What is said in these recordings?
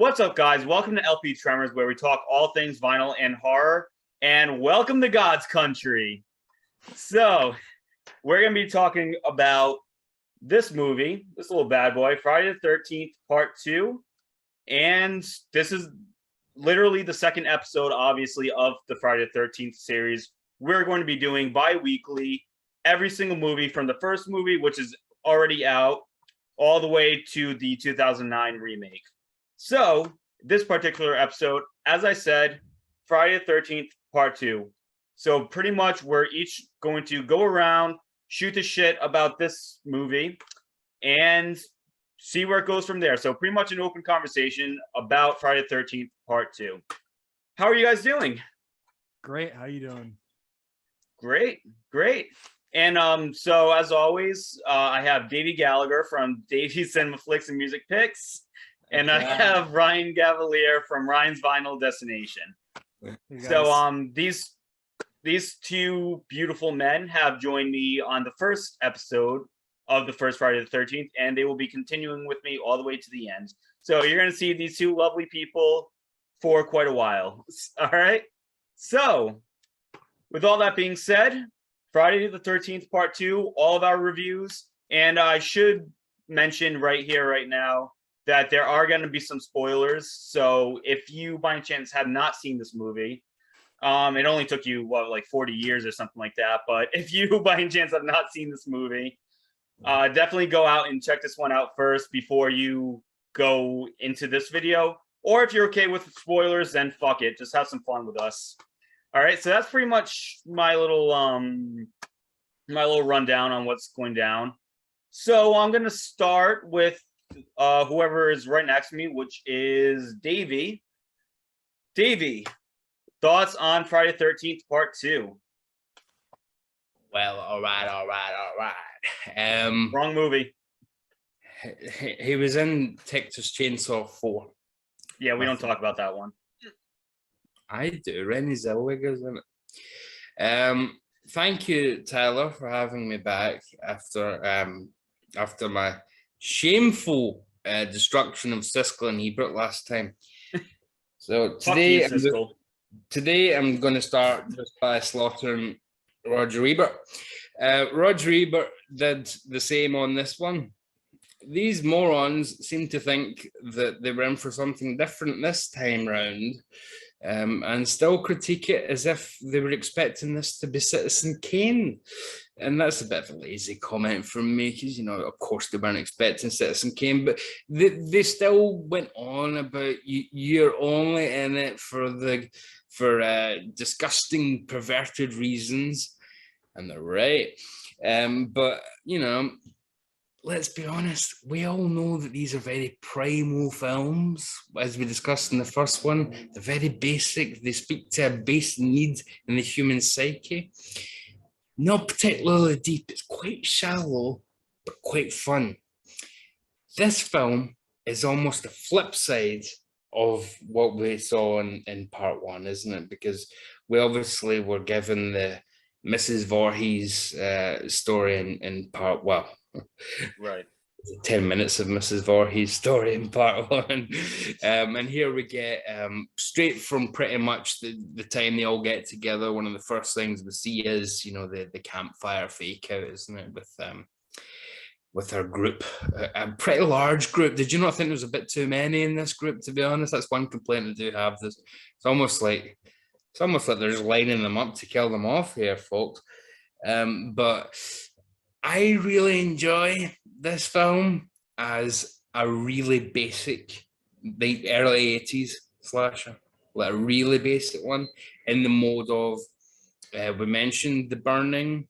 What's up, guys? Welcome to LP Tremors, where we talk all things vinyl and horror. And welcome to God's country. So, we're going to be talking about this movie, this little bad boy, Friday the 13th, Part 2. And this is literally the second episode, obviously, of the Friday the 13th series. We're going to be doing bi-weekly every single movie from the first movie, which is already out, all the way to the 2009 remake. So, this particular episode, as I said, Friday the 13th, Part 2. So, pretty much we're each going to go around, shoot the shit about this movie, and see where it goes from there. So, pretty much an open conversation about Friday the 13th, Part 2. How are you guys doing? Great. How you doing? Great. And so, as always, I have Davy Gallagher from Davy's Cinema Flicks and Music Picks. And I have Ryan Gavalier from Ryan's Vinyl Destination. So these two beautiful men have joined me on the first episode of the first Friday the 13th, and they will be continuing with me all the way to the end. So you're going to see these two lovely people for quite a while. All right? So, with all that being said, Friday the 13th, Part 2, all of our reviews, and I should mention right here, right now, that there are going to be some spoilers. So if you by any chance have not seen this movie, it only took you like 40 years or something like that. But if you by any chance have not seen this movie, definitely go out and check this one out first before you go into this video. Or if you're okay with spoilers, then fuck it, just have some fun with us. All right, so that's pretty much my little rundown on what's going down. So I'm going to start with whoever is right next to me, which is Davy. Davy, thoughts on Friday the 13th, Part 2? Well, all right. Wrong movie. He was in Texas Chainsaw 4. Yeah, we don't talk about that one. I do. Rennie Zellweger's in it. Thank you, Tyler, for having me back after my shameful destruction of Siskel and Ebert last time. So today I'm going to start just by slaughtering Roger Ebert. Roger Ebert did the same on this one. These morons seem to think that they were in for something different this time round, and still critique it as if they were expecting this to be Citizen Kane. And that's a bit of a lazy comment from me, because, of course they weren't expecting Citizen Kane, but they still went on about you're only in it for disgusting, perverted reasons, and they're right. But let's be honest, we all know that these are very primal films, as we discussed in the first one. They're very basic. They speak to a base need in the human psyche. Not particularly deep. It's quite shallow, but quite fun. This film is almost the flip side of what we saw in Part 1, isn't it? Because we obviously were given the Mrs. Voorhees story in Part 1. Right. 10 minutes of Mrs. Voorhees' story in Part 1. And here we get, straight from pretty much the time they all get together, one of the first things we see is, the campfire fake out, isn't it? With our group, a pretty large group. Did you not think there was a bit too many in this group, to be honest? That's one complaint I do have. It's almost like they're just lining them up to kill them off here, folks. But I really enjoy this film as a really basic, the early 80s slasher, like a really basic one, in the mode of, we mentioned The Burning.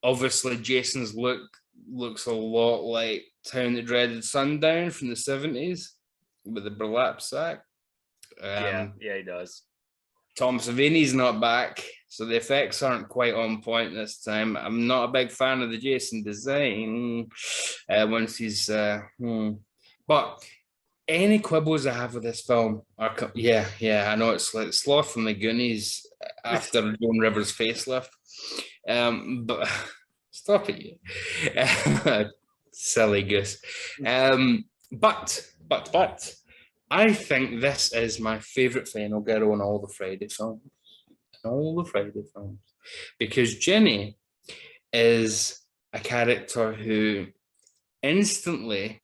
Obviously, Jason's look looks a lot like Town That Dreaded Sundown from the 70s with the burlap sack. Yeah, he does. Tom Savini's not back, so the effects aren't quite on point this time. I'm not a big fan of the Jason design once he's... But any quibbles I have with this film are... I know it's like Sloth from the Goonies after Joan Rivers' facelift. But stop it, you. Silly goose. But I think this is my favorite final girl in all the Friday films. Because Jenny is a character who instantly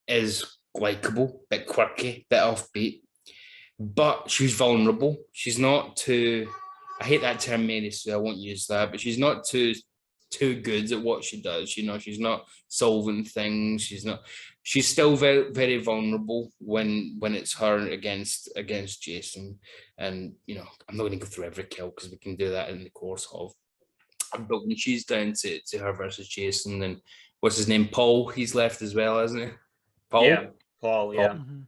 is likable, bit quirky, bit offbeat, but she's vulnerable. She's not too, I hate that term, Mary, so I won't use that, but she's not too good at what she does. She's not solving things. She's still very, very vulnerable when it's her against Jason. And I'm not going to go through every kill because we can do that in the course of. But when she's down to her versus Jason, and what's his name? Paul, he's left as well, isn't he? Paul? Yeah, Paul, yeah. Mhm.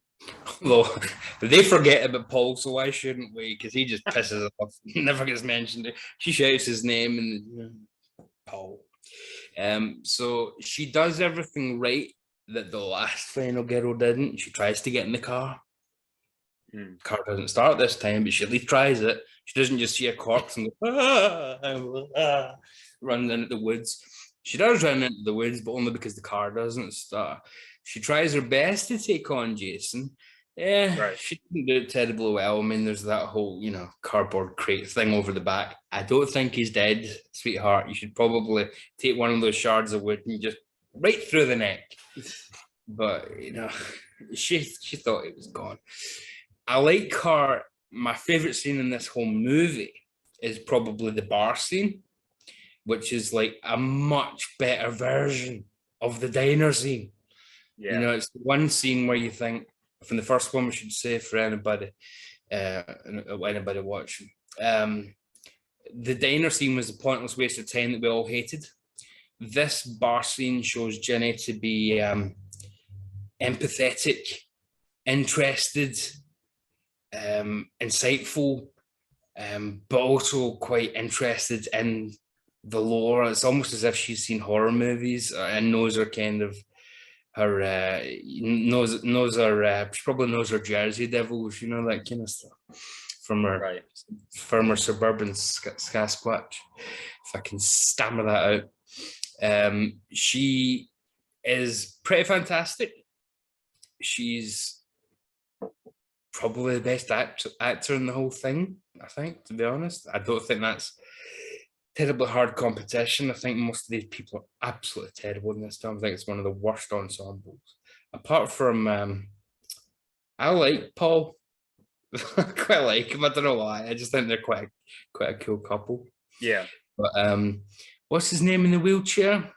Well, they forget about Paul, so why shouldn't we? Because he just pisses us off. Never gets mentioned. She shouts his name and Paul. So she does everything right that the last final girl didn't. She tries to get in the car. Car doesn't start this time, but she at least tries it. She doesn't just see a corpse and go, run into the woods. She does run into the woods, but only because the car doesn't start. She tries her best to take on Jason. Yeah, Right. she didn't do it terribly well. I mean, there's that whole, cardboard crate thing over the back. I don't think he's dead, sweetheart. You should probably take one of those shards of wood and just right through the neck. But, she thought it was gone. I like her. My favorite scene in this whole movie is probably the bar scene, which is like a much better version of the diner scene. Yeah. It's the one scene where you think, from the first one, we should say for anybody watching, the diner scene was a pointless waste of time that we all hated. This bar scene shows Jenny to be empathetic, interested, insightful, but also quite interested in the lore. It's almost as if she's seen horror movies and knows her kind of her knows her. She probably knows her Jersey Devils, that kind of stuff from her suburban Sasquatch, if I can stammer that out. She is pretty fantastic. She's probably the best actor in the whole thing, I think, to be honest. I don't think that's terribly hard competition. I think most of these people are absolutely terrible in this film. I think it's one of the worst ensembles. Apart from, I like Paul. I quite like him. I don't know why. I just think they're quite a cool couple. Yeah. But what's his name in the wheelchair?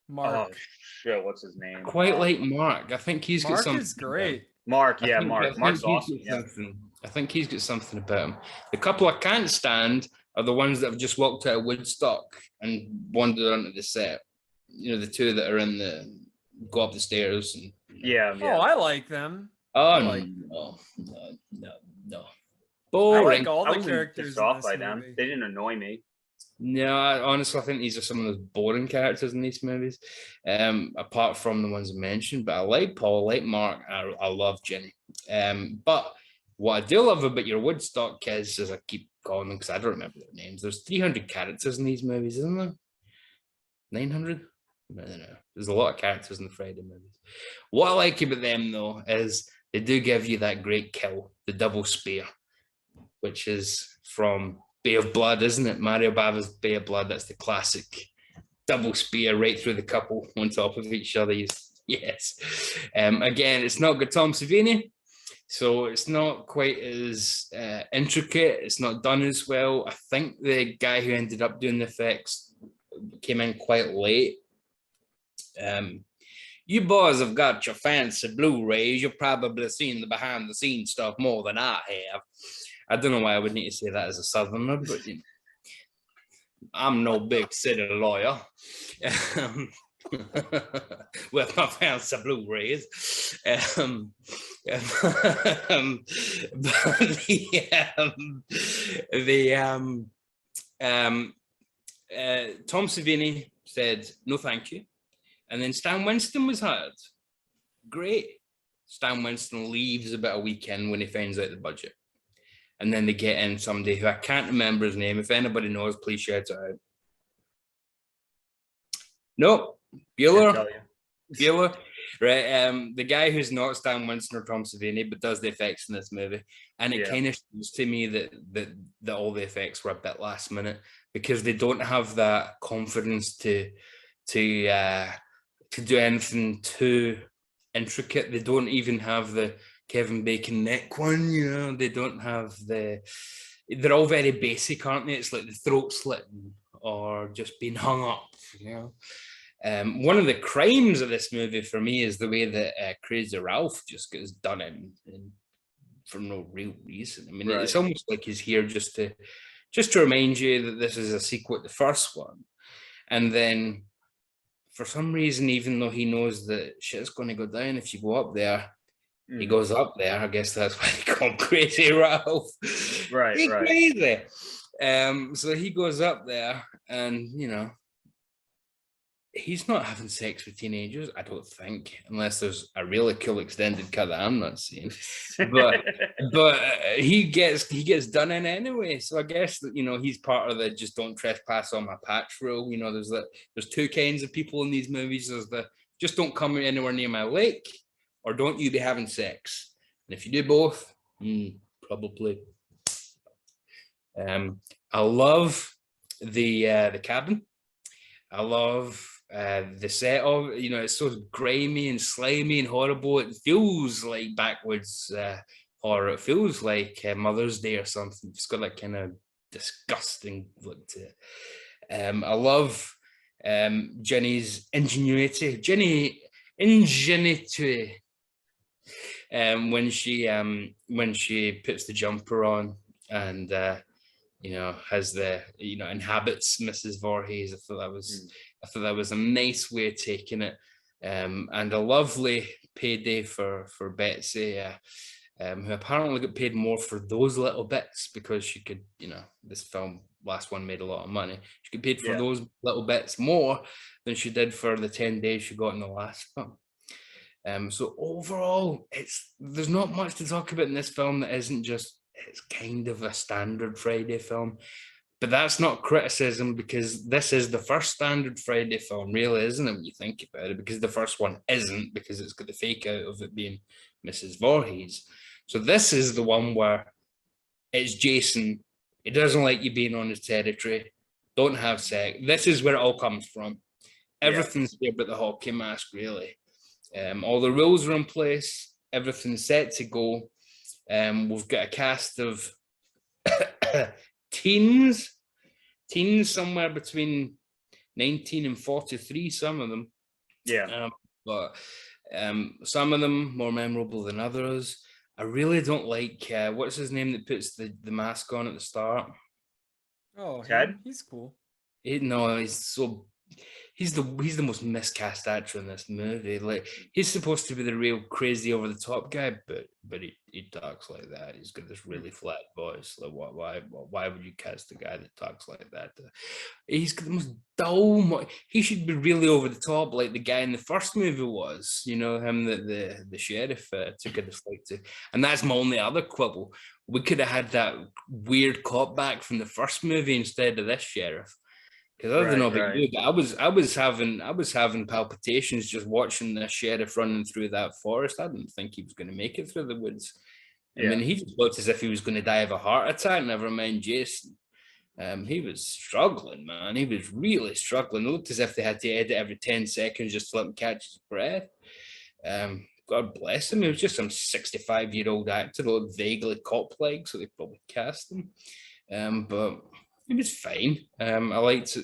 Mark. Oh shit, what's his name? Quite like Mark. I think he's got Mark something. is great. Mark, yeah, I think Mark's he's awesome. got Yeah. something. I think he's got something about him. The couple I can't stand are the ones that have just walked out of Woodstock and wandered onto the set. The two that are go up the stairs and. Yeah. Oh, I like them. Oh like- no. I Boring. like all I the wasn't characters pissed in off this by them. movie. They didn't annoy me. No, honestly, I think these are some of those boring characters in these movies, apart from the ones I mentioned. But I like Paul, I like Mark, I love Jenny. But what I do love about your Woodstock kids, as I keep calling them, because I don't remember their names, there's 300 characters in these movies, isn't there? 900? I don't know. There's a lot of characters in the Friday movies. What I like about them, though, is they do give you that great kill, the double spear, which is from Bay of Blood, isn't it? Mario Bava's Bay of Blood. That's the classic double spear right through the couple on top of each other. Yes. Again, it's not got Tom Savini, so it's not quite as intricate. It's not done as well. I think the guy who ended up doing the effects came in quite late. You boys have got your fancy Blu-rays. You've probably seen the behind-the-scenes stuff more than I have. I don't know why I would need to say that as a Southerner, but I'm no big city lawyer. With my fancy Blu-rays. Tom Savini said, no, thank you. And then Stan Winston was hired. Great. Stan Winston leaves about a weekend when he finds out the budget. And then they get in somebody who I can't remember his name. If anybody knows, please shout it out. Nope. Bueller. Bueller, right? The guy who's not Stan Winston or Tom Savini, but does the effects in this movie, and it kind of shows to me that all the effects were a bit last minute because they don't have that confidence to do anything too intricate. They don't even have the Kevin Bacon neck one, you know. They don't have the. They're all very basic, aren't they? It's like the throat slitting or just being hung up, you know. One of the crimes of this movie for me is the way that Crazy Ralph just gets done in for no real reason. I mean, it's almost like he's here just to remind you that this is a sequel to the first one, and then for some reason, even though he knows that shit's going to go down if you go up there, he goes up there. I guess that's why they call him Crazy Ralph. He's crazy. So he goes up there, and you know. He's not having sex with teenagers, I don't think, unless there's a really cool extended cut that I'm not seeing. But he gets done in anyway. So I guess that, you know, he's part of the just don't trespass on my patch rule. You know, there's two kinds of people in these movies. There's the just don't come anywhere near my lake, or don't you be having sex. And if you do both, probably. I love the cabin. I love the set of, you know, it's so grimy and slimy and horrible. It feels like backwoods horror. It feels like Mother's Day or something. It's got that kind of disgusting look to it. I love Jenny's ingenuity. When she puts the jumper on and you know, has the, you know, inhabits Mrs. Voorhees. I thought that was a nice way of taking it, and a lovely payday for Betsy, who apparently got paid more for those little bits because she could, you know, this last one made a lot of money. She could paid for those little bits more than she did for the 10 days she got in the last film. So overall, there's not much to talk about in this film that isn't just, it's kind of a standard Friday film, but that's not criticism because this is the first standard Friday film, really, isn't it, when you think about it? Because the first one isn't, because it's got the fake out of it being Mrs. Voorhees. So this is the one where it's Jason. He doesn't like you being on his territory. Don't have sex. This is where it all comes from. Everything's there but the hockey mask, really. All the rules are in place. Everything's set to go. We've got a cast of teens somewhere between 19 and 43, some of them. But some of them more memorable than others. I really don't like, what's his name that puts the mask on at the start? Oh, he's cool. He's the most miscast actor in this movie. Like, he's supposed to be the real crazy over the top guy, but he talks like that. He's got this really flat voice. Like, why would you cast a guy that talks like that? He's got the most dull. He should be really over the top, like the guy in the first movie was. You know, him that the sheriff took a dislike to. And that's my only other quibble. We could have had that weird cop back from the first movie instead of this sheriff. Because I don't know about you, but I was having palpitations just watching the sheriff running through that forest. I didn't think he was going to make it through the woods. I mean, he just looked as if he was going to die of a heart attack. Never mind Jason. He was struggling, man. He was really struggling. It looked as if they had to edit every 10 seconds just to let him catch his breath. God bless him. He was just some 65-year-old actor that looked vaguely cop-like, so they probably cast him. But he was fine. I liked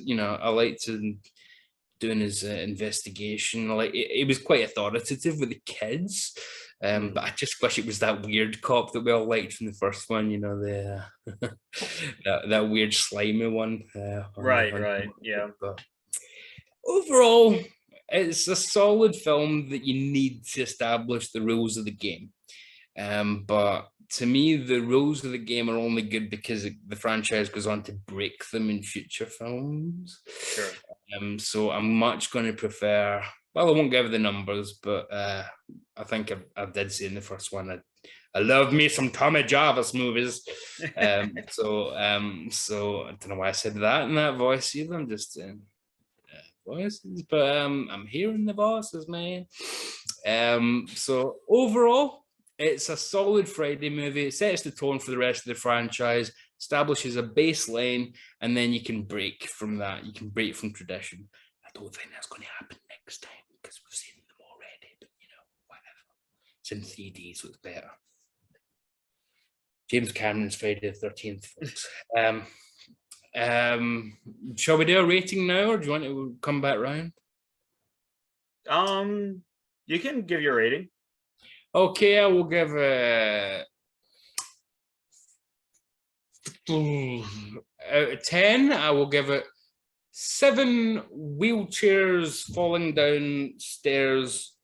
doing his investigation. Like, it was quite authoritative with the kids, but I just wish it was that weird cop that we all liked from the first one. You know, the that weird slimy one. Yeah. But overall, it's a solid film that you need to establish the rules of the game. But to me, the rules of the game are only good because the franchise goes on to break them in future films. Sure. So I'm much going to prefer, well, I won't give the numbers, but I think I did say in the first one, I love me some Tommy Jarvis movies. So I don't know why I said that in that voice either. I'm just voices, but I'm hearing the voices, man. So overall, it's a solid Friday movie. It sets the tone for the rest of the franchise, establishes a baseline, and then you can break from that. You can break from tradition. I don't think that's going to happen next time because we've seen them already, but whatever. It's in 3D, so it's better. James Cameron's Friday the 13th, folks. Shall we do a rating now, or do you want to come back round? You can give your rating. Okay, I will give out of 10. I will give it 7 wheelchairs falling down stairs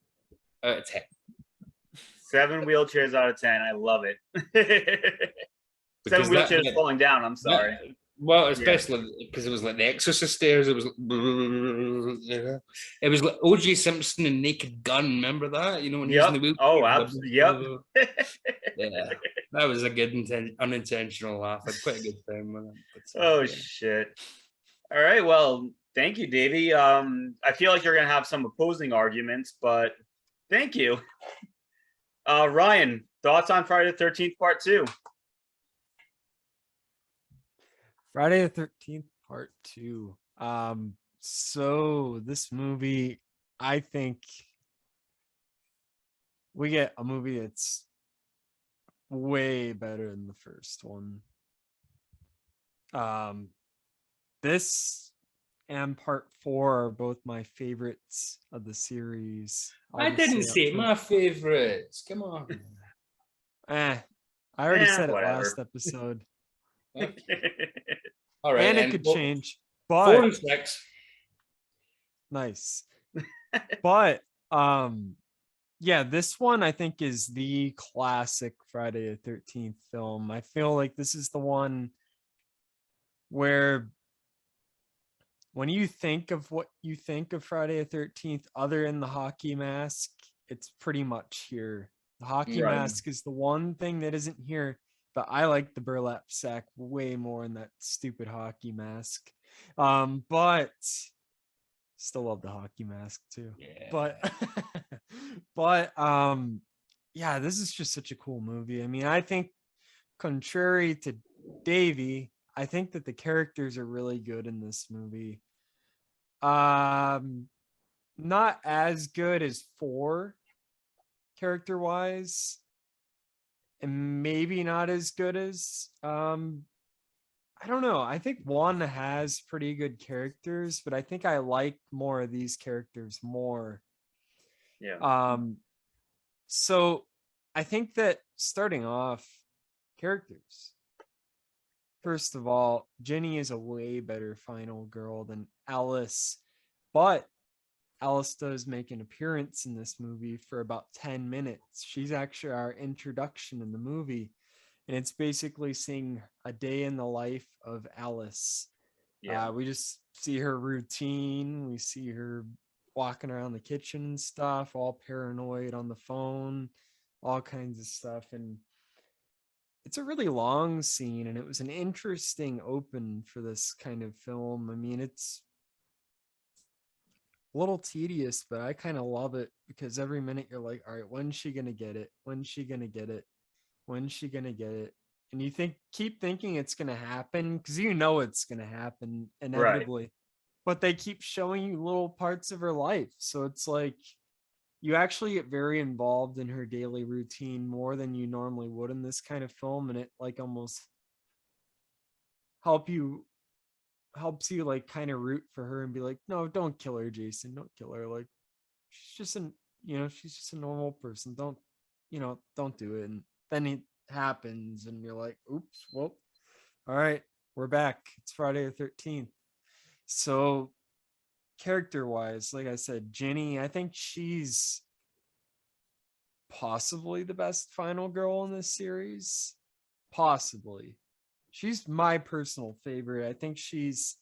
out of 10. 7 wheelchairs out of 10. I love it. 7 wheelchairs falling down. I'm sorry. Well, especially because it was like the Exorcist stairs. It was like O.J. Simpson and Naked Gun. Remember that? When he was in the wheelchair. Oh, absolutely. Yep. Yeah, that was a good unintentional laugh. I had quite a good time with it. Shit. All right. Well, thank you, Davey. I feel like you're gonna have some opposing arguments, but thank you. Ryan, thoughts on Friday the 13th Part 2? Friday the 13th Part 2. So this movie, I think we get a movie that's way better than the first one. This and Part 4 are both my favorites of the series. I didn't say my favorites. Come on. I already said whatever. it last episode. All right, and it could change. But 4 and 6. Nice. But yeah, this one I think is the classic Friday the 13th film. I feel like this is the one where when you think of what you think of Friday the 13th, other than the hockey mask, it's pretty much here. The hockey mask is the one thing that isn't here, but I like the burlap sack way more than that stupid hockey mask. But still love the hockey mask too. Yeah. But yeah, this is just such a cool movie. I mean, I think contrary to Davey, I think that the characters are really good in this movie. Not as good as 4 character wise, and maybe not as good as I don't know. I think 1 has pretty good characters, but I think I like more of these characters more. Yeah. So I think that starting off, characters. First of all, Jenny is a way better final girl than Alice, but Alice does make an appearance in this movie for about 10 minutes. She's actually our introduction in the movie, and it's basically seeing a day in the life of Alice. Yeah. We just see her routine. We see her walking around the kitchen and stuff, all paranoid on the phone, all kinds of stuff. And it's a really long scene, and it was an interesting open for this kind of film. I mean, it's a little tedious, but I kind of love it because every minute you're like, all right, when's she gonna get it? When's she gonna get it? When's she gonna get it? And you keep thinking it's gonna happen because it's gonna happen inevitably. But they keep showing you little parts of her life. So it's like you actually get very involved in her daily routine more than you normally would in this kind of film, and it like almost helps you like kind of root for her and be like, no, don't kill her, Jason, don't kill her. Like she's just she's just a normal person. Don't do it. And then it happens and you're like, oops, well, all right, we're back. It's Friday the 13th. So character wise, like I said, Jenny, I think she's possibly the best final girl in this series. Possibly. She's my personal favorite. I think she's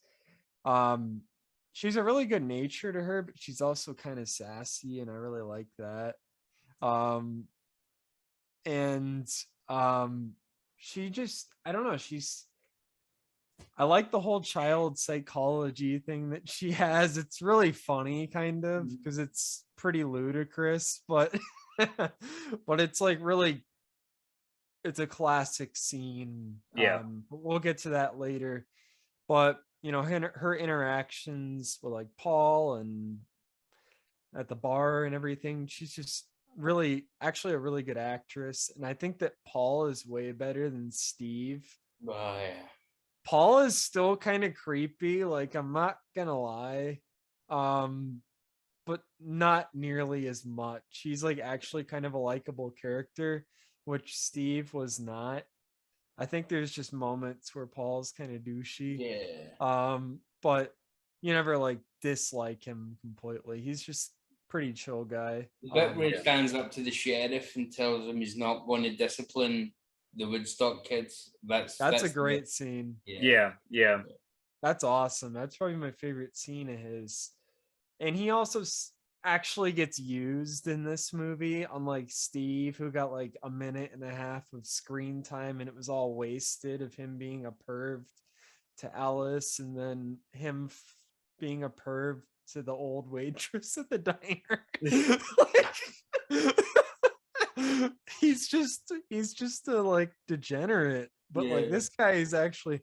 a really good nature to her, but she's also kind of sassy, and I really like that. She just, I don't know, she's I like the whole child psychology thing that she has. It's really funny, kind of, because it's pretty ludicrous, but but it's like really, it's a classic scene. Yeah. But we'll get to that later. But her interactions with like Paul and at the bar and everything, she's just really actually a really good actress. And I think that Paul is way better than Steve. Oh, yeah. Paul is still kind of creepy, like I'm not gonna lie. But not nearly as much. He's like actually kind of a likable character, which Steve was not. I think there's just moments where Paul's kind of douchey. Yeah. But you never like dislike him completely. He's just pretty chill guy. The bit where he stands up to the sheriff and tells him he's not going to discipline the Woodstock kids. That's a great scene. Yeah. That's awesome. That's probably my favorite scene of his. And he also actually gets used in this movie, unlike Steve, who got like a minute and a half of screen time, and it was all wasted of him being a perv to Alice, and then him being a perv to the old waitress at the diner. He's just a like degenerate, but like this guy is actually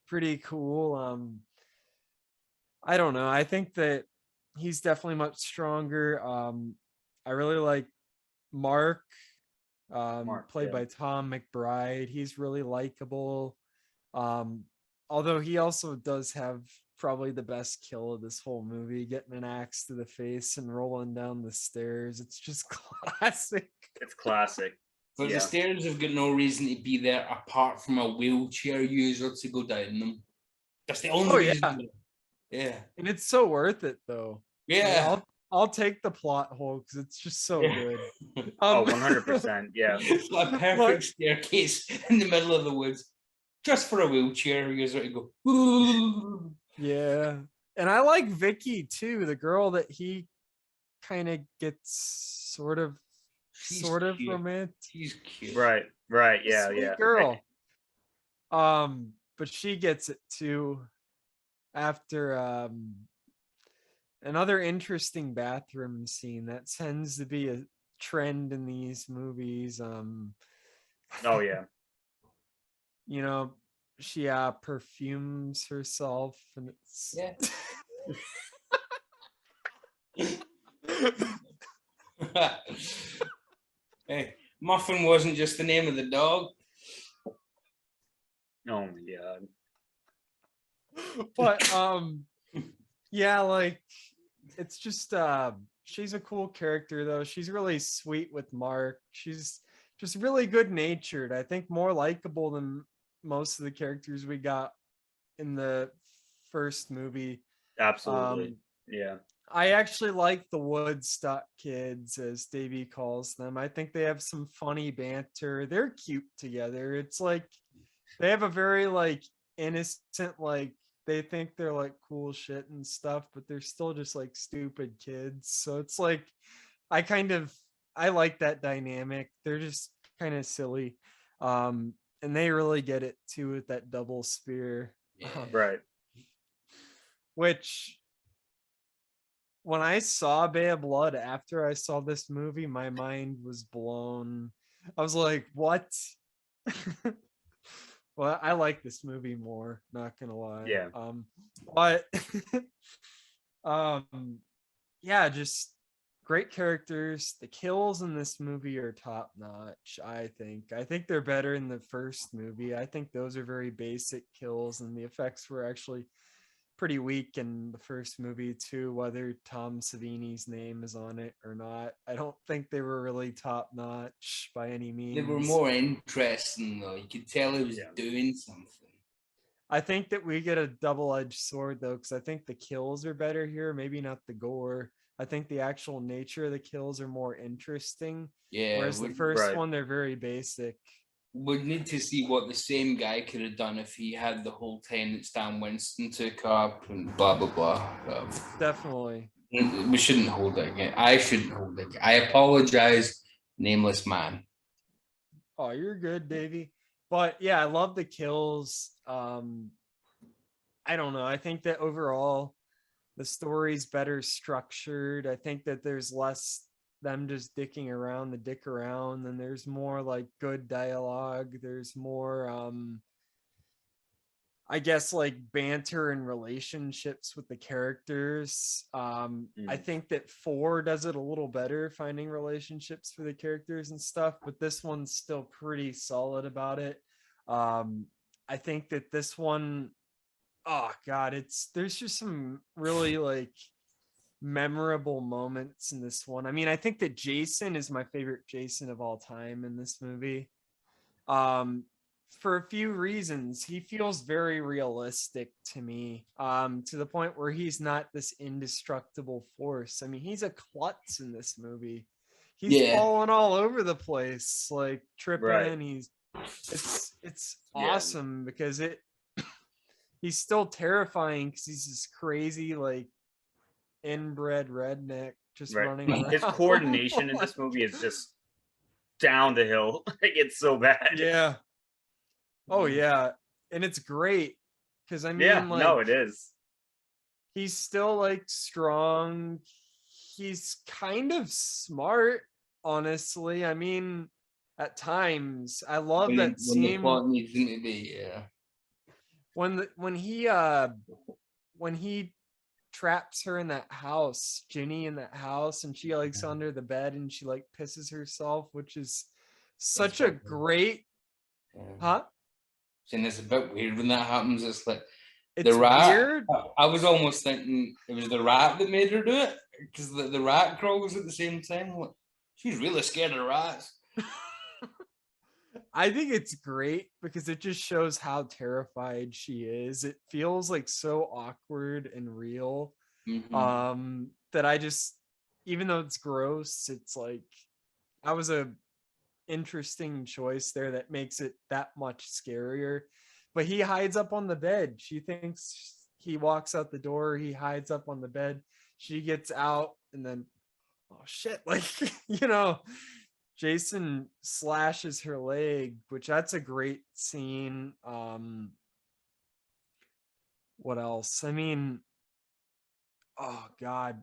pretty cool. I don't know. I think that he's definitely much stronger. I really like Mark, played by Tom McBride. He's really likable. Although he also does have probably the best kill of this whole movie, getting an axe to the face and rolling down the stairs. It's just classic. It's classic. But the stairs have got no reason to be there apart from a wheelchair user to go down them. That's the only reason. Yeah. And it's so worth it though. Yeah. I'll take the plot hole because it's just so good. 100%. Yeah. It's like a perfect staircase in the middle of the woods, just for a wheelchair user to go. Yeah. And I like Vicky too, the girl that he kind of gets sort of cute. romantic. She's cute. Right. Yeah. Sweet girl. But she gets it too after another interesting bathroom scene that tends to be a trend in these movies. Oh yeah. She perfumes herself, and it's Hey, Muffin wasn't just the name of the dog. Oh my god. But yeah, like it's just she's a cool character though. She's really sweet with Mark. She's just really good natured. I think more likable than most of the characters we got in the first movie. Absolutely. Yeah. I actually like the Woodstock kids, as Davey calls them. I think they have some funny banter. They're cute together. It's like they have a very like innocent, like they think they're like cool shit and stuff, but they're still just like stupid kids. So it's like I like that dynamic. They're just kind of silly. And they really get it too with that double spear. Right. Which when I saw Bay of Blood after I saw this movie, my mind was blown. I was like, what? Well, I like this movie more, not gonna lie. Yeah. But yeah, just great characters. The kills in this movie are top notch, I think. I think they're better in the first movie. I think those are very basic kills, and the effects were actually pretty weak in the first movie too, whether Tom Savini's name is on it or not. I don't think they were really top notch by any means. They were more interesting though. You could tell he was doing something. I think that we get a double-edged sword though, because I think the kills are better here, maybe not the gore. I think the actual nature of the kills are more interesting. Yeah. Whereas the first one, they're very basic. Would need to see what the same guy could have done if he had the whole time that Stan Winston took up and blah blah blah. Definitely. We shouldn't hold it again. I shouldn't hold it again. I apologize, nameless man. Oh, you're good, Davey. But yeah, I love the kills. I don't know. I think that overall the story's better structured. I think that there's less them just dicking around the dick around, and there's more like good dialogue. There's more I guess like banter and relationships with the characters. I think that 4 does it a little better finding relationships for the characters and stuff, but this one's still pretty solid about it. I think that this one, oh god, there's just some really like memorable moments in this one. I mean, I think that Jason is my favorite Jason of all time in this movie. For a few reasons. He feels very realistic to me, to the point where he's not this indestructible force. I mean, he's a klutz in this movie. He's falling all over the place, like tripping. Right. It's awesome because he's still terrifying because he's this crazy, like inbred redneck just running around. His coordination in this movie is just down the hill. Like, it's so bad. Yeah. Oh yeah, and it's great because I mean, like, no, it is. He's still like strong. He's kind of smart, honestly. I mean, at times, I love that scene when the plot needs him to be. Yeah. When he traps her in that house, Ginny in that house, and she likes under the bed and she like pisses herself, which is such a great, huh? And it's a bit weird when that happens. It's like it's the rat. Weird. I was almost thinking it was the rat that made her do it because the rat crawls at the same time. Like, she's really scared of rats. I think it's great because it just shows how terrified she is. It feels like so awkward and real. That I just, even though it's gross, it's like I was a interesting choice there that makes it that much scarier. But he hides up on the bed. She thinks he walks out the door, he hides up on the bed, she gets out, and then oh shit, like Jason slashes her leg, which that's a great scene. What else? I mean, oh god,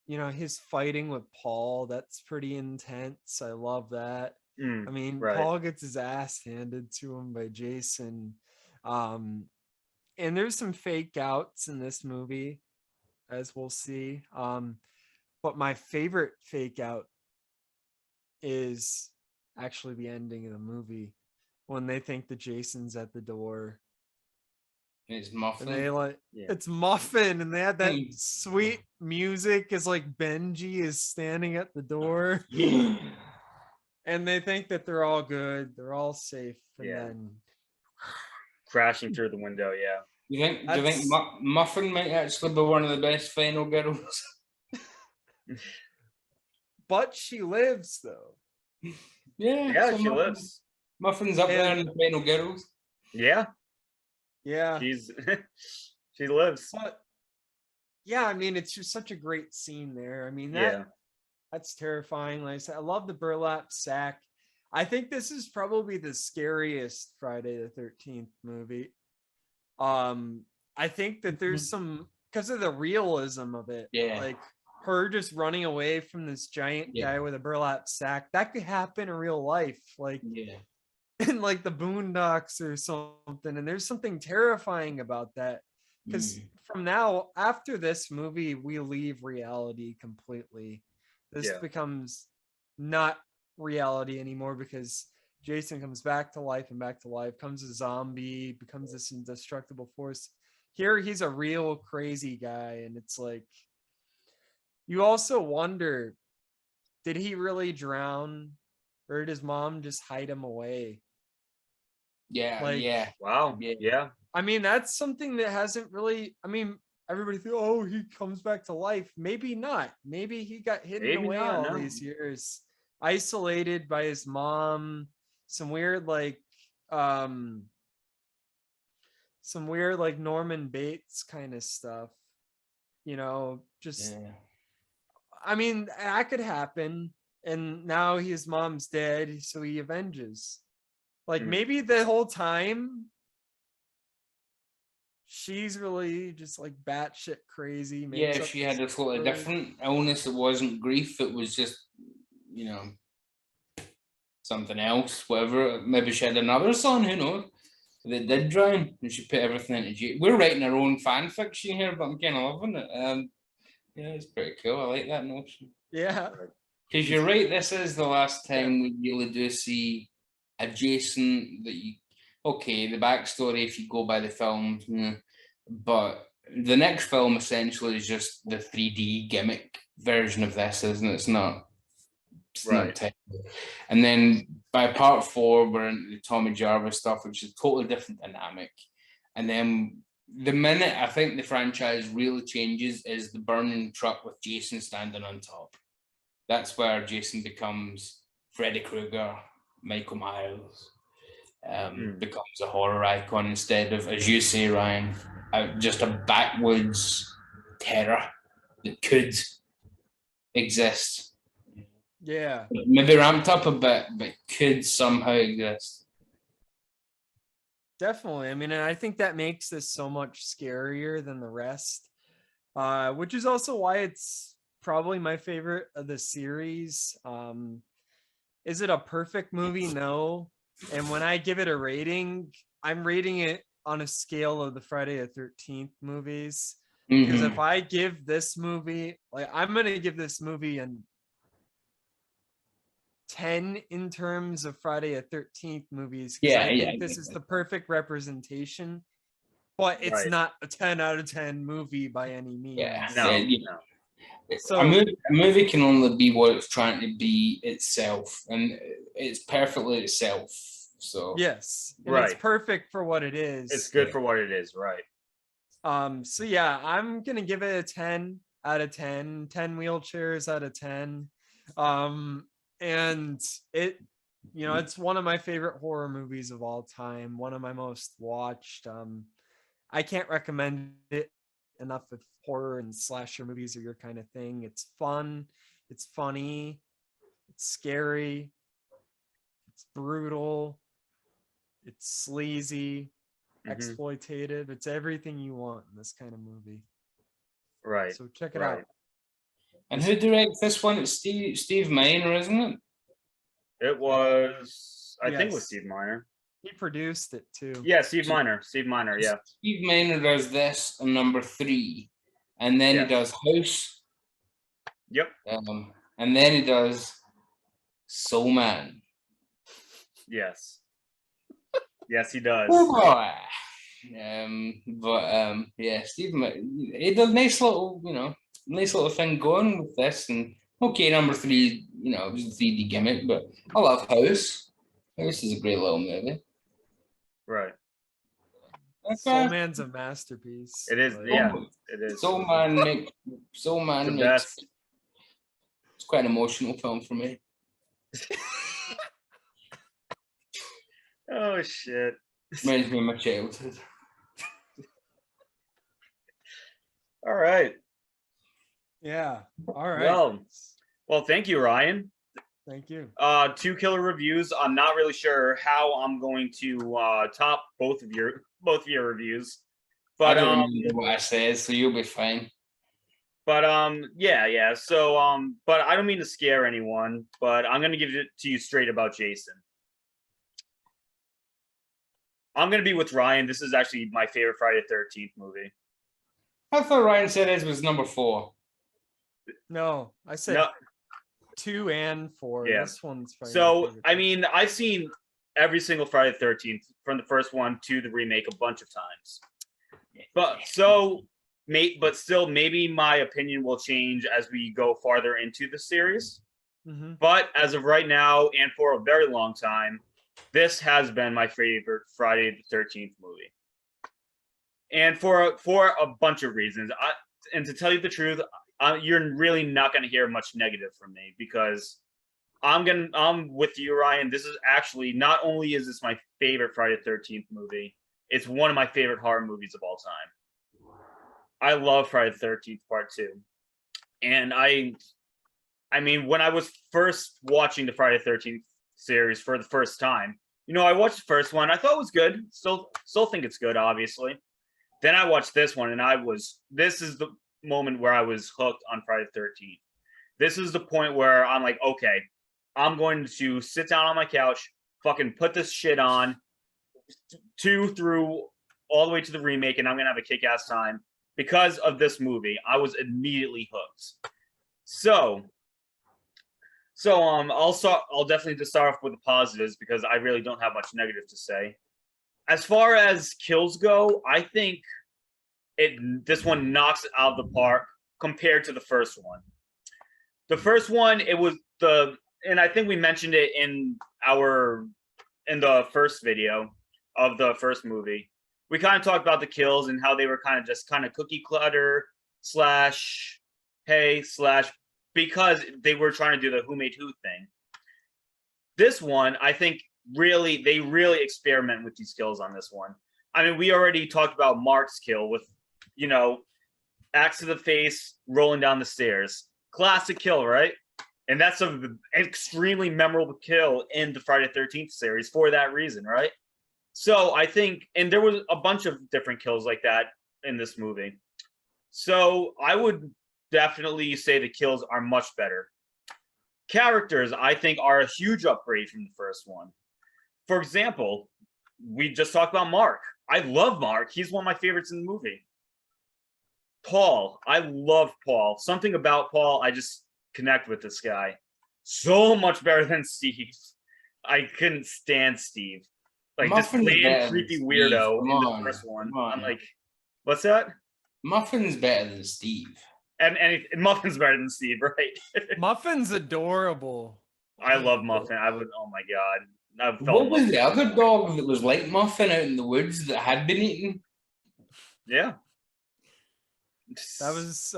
his fighting with Paul, that's pretty intense. I love that. I mean, Paul gets his ass handed to him by Jason. And there's some fake outs in this movie, as we'll see. But my favorite fake out is actually the ending of the movie when they think that Jason's at the door. It's Muffin. And it's Muffin, and they had that sweet music as like Benji is standing at the door. And they think that they're all good, they're all safe, and then crashing through the window. Do you think Muffin might actually be one of the best final girls? But she lives though. Yeah, she lives. Muffin's up there in the final girls. Yeah. She lives. But yeah, I mean, it's just such a great scene there. I mean, that's terrifying. Like I said, I love the burlap sack. I think this is probably the scariest Friday the 13th movie. I think that there's some, because of the realism of it, like her just running away from this giant guy with a burlap sack, that could happen in real life, like in like the Boondocks or something. And there's something terrifying about that, because from now, after this movie, we leave reality completely. This becomes not reality anymore, because Jason comes back to life, comes a zombie, becomes this indestructible force. Here, he's a real crazy guy, and it's like, you also wonder, did he really drown, or did his mom just hide him away? Wow. Yeah. I mean, that's something that hasn't really, I mean, everybody thinks, oh, he comes back to life. Maybe not. Maybe he got hidden away all these years, isolated by his mom. Some weird Norman Bates kind of stuff, I mean, that could happen. And now his mom's dead, so he avenges. Like maybe the whole time she's really just like batshit crazy. Yeah, makes up she had a this totally story. different illness. It wasn't grief. It was just, you know, something else. Whatever. Maybe she had another son. Who knows? That did drown, and she put everything into jail. We're writing our own fan fiction here, but I'm kind of loving it. Yeah, it's pretty cool. I like that notion. Yeah. Because you're right. This is the last time we really do see a Jason that you. Okay, the backstory, if you go by the films, but the next film essentially is just the 3D gimmick version of this, isn't it? It's not. Right. Technical. And then by part 4, we're into the Tommy Jarvis stuff, which is a totally different dynamic. And then the minute I think the franchise really changes is the burning truck with Jason standing on top. That's where Jason becomes Freddy Krueger, Michael Myers, becomes a horror icon instead of, as you say, Ryan, just a backwoods terror that could exist. Yeah. Maybe ramped up a bit, but could somehow exist. Definitely. I mean, and I think that makes this so much scarier than the rest, which is also why it's probably my favorite of the series. Is it a perfect movie? No. And when I give it a rating, I'm rating it on a scale of the Friday the 13th movies. Because if I give this movie, like, I'm going to give this movie an 10 in terms of Friday the 13th movies. Yeah, I think this is the perfect representation, but it's not a 10 out of 10 movie by any means. Yeah, No. So a movie can only be what it's trying to be itself, and it's perfectly itself. So yes, and it's perfect for what it is. It's good for what it is, right? So yeah, I'm gonna give it a 10 out of 10. 10 wheelchairs out of 10. And it, it's one of my favorite horror movies of all time, one of my most watched. I can't recommend it enough if horror and slasher movies are your kind of thing. It's fun, it's funny, it's scary, it's brutal, it's sleazy, exploitative. It's everything you want in this kind of movie. Right. So check it out. And who directs this one? It's Steve Miner, isn't it? It was, I think it was Steve Miner. He produced it too. Yeah, Steve Miner, yeah. Steve Miner does this on number 3, and then he does House. Yep. And then he does Soul Man. Yes. Yes, he does. Oh boy. Yeah, Steve Miner, he does nice little thing going with this. And okay, number 3, it was a 3D gimmick, but I love House. House is a great little movie. Right. Soul Man's a masterpiece. It is, it is. Soul Man makes best. It's quite an emotional film for me. Oh shit. Reminds me of my childhood. All right. Yeah. All right. Well, thank you, Ryan. Thank you. 2 killer reviews. I'm not really sure how I'm going to top both of your reviews, but I don't remember what I said, so you'll be fine. But yeah. So but I don't mean to scare anyone, but I'm gonna give it to you straight about Jason. I'm gonna be with Ryan. This is actually my favorite Friday the 13th movie. I thought Ryan said his was number 4. No, I said 2 and 4. Yeah. This one's so I mean, I've seen every single Friday the 13th from the first one to the remake a bunch of times. But still, maybe my opinion will change as we go farther into the series. But as of right now, and for a very long time, this has been my favorite Friday the 13th movie. And for a bunch of reasons. And to tell you the truth, you're really not going to hear much negative from me, because I'm with you, Ryan. This is actually, not only is this my favorite Friday the 13th movie, it's one of my favorite horror movies of all time. I love Friday the 13th Part 2. And I mean, when I was first watching the Friday the 13th series for the first time, I watched the first one. I thought it was good. Still think it's good, obviously. Then I watched this one, and this is the moment where I was hooked on Friday the 13th. This is the point where I'm like, okay, I'm going to sit down on my couch, fucking put this shit on, 2 through all the way to the remake, and I'm gonna have a kick-ass time. Because of this movie, I was immediately hooked. So I'll definitely just start off with the positives because I really don't have much negative to say. As far as kills go, I think this one knocks it out of the park compared to the first one. The first one, and I think we mentioned it in the first video of the first movie. We kind of talked about the kills and how they were kind of cookie clutter / because they were trying to do the who made who thing. This one, I think they really experiment with these kills on this one. I mean, we already talked about Mark's kill with, axe to the face, rolling down the stairs. Classic kill, right? And that's an extremely memorable kill in the Friday the 13th series for that reason, right? So I think, and there was a bunch of different kills like that in this movie. So I would definitely say the kills are much better. Characters, I think, are a huge upgrade from the first one. For example, we just talked about Mark. I love Mark. He's one of my favorites in the movie. Paul, I love Paul. Something about Paul, I just connect with this guy. So much better than Steve. I couldn't stand Steve. Like Muffin's this bland, better creepy than weirdo Steve. in the Come first one. on. I'm like, what's that? Muffin's better than Steve. And Muffin's better than Steve, right? Muffin's adorable. I love Muffin. Oh my god. What was the other dog that was like Muffin out in the woods that had been eaten? Yeah. That was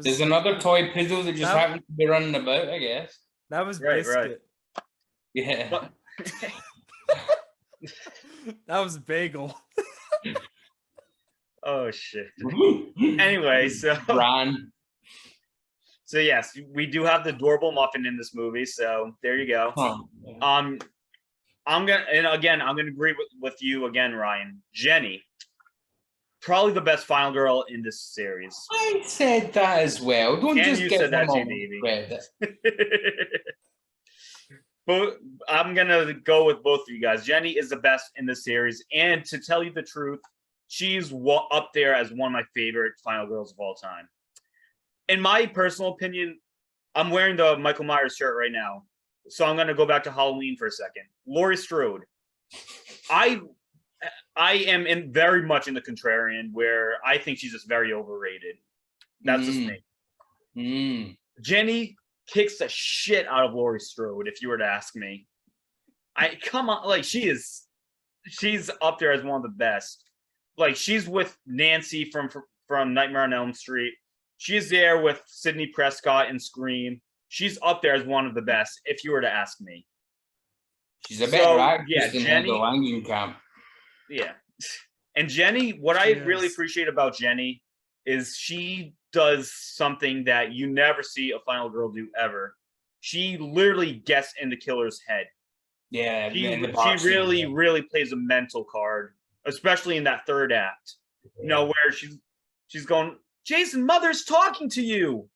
There's another toy poodle that just happened to be running about, I guess. That was Right. Biscuit. Yeah. But, That was Bagel. oh shit. Anyway, so Ran. So yes, we do have the adorable Muffin in this movie. So there you go. Huh. I'm gonna agree with you again, Ryan. Jenny, probably the best final girl in this series. I said that as well. Don't And just you give said that them too, all Davey. credit. But I'm gonna go with both of you guys. Jenny is the best in the series, and to tell you the truth, she's up there as one of my favorite final girls of all time. In my personal opinion, I'm wearing the Michael Myers shirt right now, so I'm gonna go back to Halloween for a second. Laurie Strode, I am very much in the contrarian, where I think she's just very overrated. That's just me. Jenny kicks the shit out of Laurie Strode, if you were to ask me. Come on, like she's up there as one of the best. Like she's with Nancy from Nightmare on Elm Street. She's there with Sidney Prescott in Scream. She's up there as one of the best, if you were to ask me. She's a better actress than Jenny, Heather Langenkamp. Yeah. And Jenny, what I really appreciate about Jenny is she does something that you never see a final girl do ever. She literally gets in the killer's head. Yeah, she really plays a mental card, especially in that third act. Where she's going, Jason, Mother's talking to you.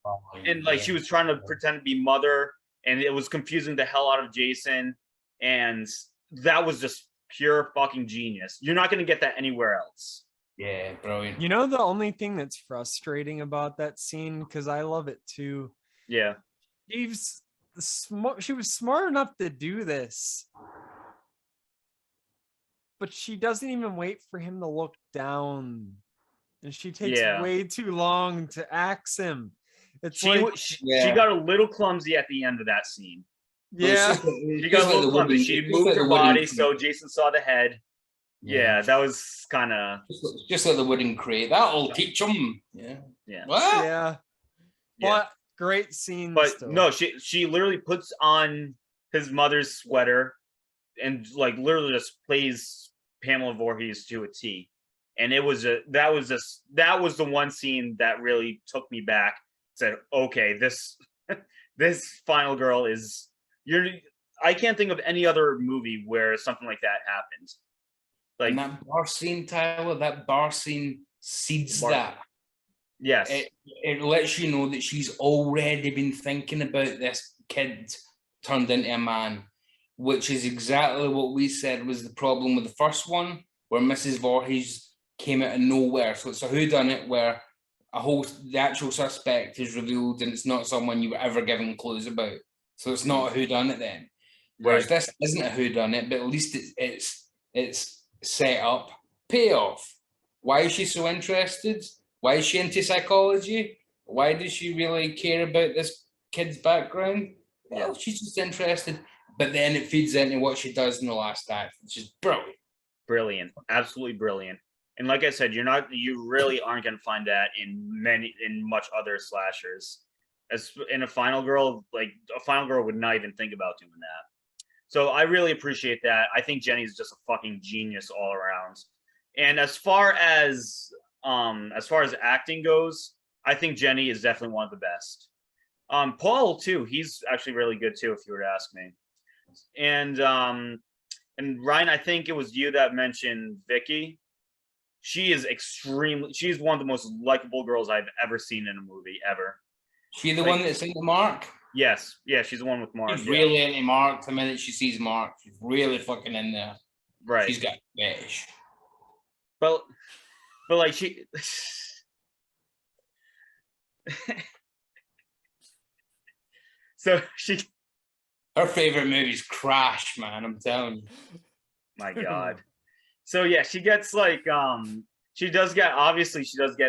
And she was trying to pretend to be Mother, and it was confusing the hell out of Jason. And that was just pure fucking genius. You're not going to get that anywhere else. Yeah, brilliant. The only thing that's frustrating about that scene, because I love it too. Yeah. She was smart enough to do this, but she doesn't even wait for him to look down, and she takes way too long to axe him. She got a little clumsy at the end of that scene. Yeah, she got a little clumsy. She moved her body so Jason saw the head. Yeah, that was kind of just like the wooden crate. That'll teach him. Yeah. What? Yeah. But great scene. But no, she literally puts on his mother's sweater and literally just plays Pamela Voorhees to a T. And that was the one scene that really took me back. Said, okay, this final girl is I can't think of any other movie where something like that happened. And that bar scene, Tyler, that bar scene seeds that. Yes. It lets you know that she's already been thinking about this kid turned into a man, which is exactly what we said was the problem with the first one, where Mrs. Voorhees came out of nowhere. So it's a whodunit where the actual suspect is revealed and it's not someone you were ever given clues about. So it's not a whodunit then. Whereas this isn't a whodunit, but at least it's set up, payoff. Why is she so interested? Why is she into psychology? Why does she really care about this kid's background? Well, she's just interested. But then it feeds into what she does in the last act, which is brilliant. Brilliant. Absolutely brilliant. And like I said, you really aren't going to find that in much other slashers. As in a Final Girl, like a Final Girl would not even think about doing that. So I really appreciate that. I think Jenny's just a fucking genius all around. And as far as acting goes, I think Jenny is definitely one of the best. Paul too, he's actually really good too, if you were to ask me. And Ryan, I think it was you that mentioned Vicky. She's one of the most likable girls I've ever seen in a movie ever. She the one that's into Mark? Yes, yeah, she's the one with Mark. She's really into Mark. The minute she sees Mark, she's really fucking in there. Right. She's got fetish. But like she so her favorite movie's Crash, man, I'm telling you. My God. So yeah, she gets like she does get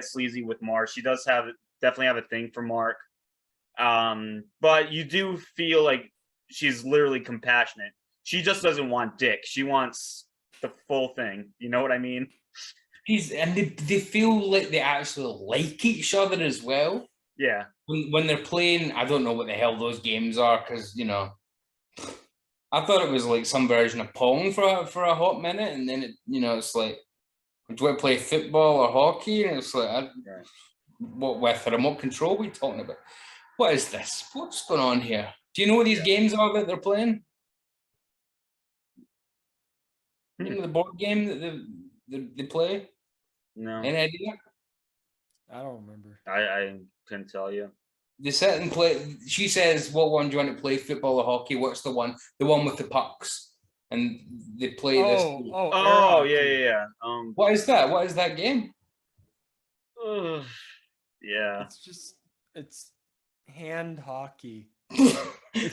sleazy with Mark. She does definitely have a thing for Mark. But you do feel like she's literally compassionate. She just doesn't want dick. She wants the full thing. You know what I mean? They feel like they actually like each other as well. Yeah. When they're playing, I don't know what the hell those games are, because I thought it was like some version of Pong for a hot minute, and then it's like, do you want to play football or hockey? And it's like, what with a remote control? What are you talking about? What is this? What's going on here? Do you know what these games are that they're playing? You know the board game that they play? No. Any idea? I don't remember. I couldn't tell you. They sit and play. She says, "What one do you want to play? Football or hockey?" What's the one? The one with the pucks, and they play this. Oh, yeah. What is that? What is that game? Yeah. It's hand hockey.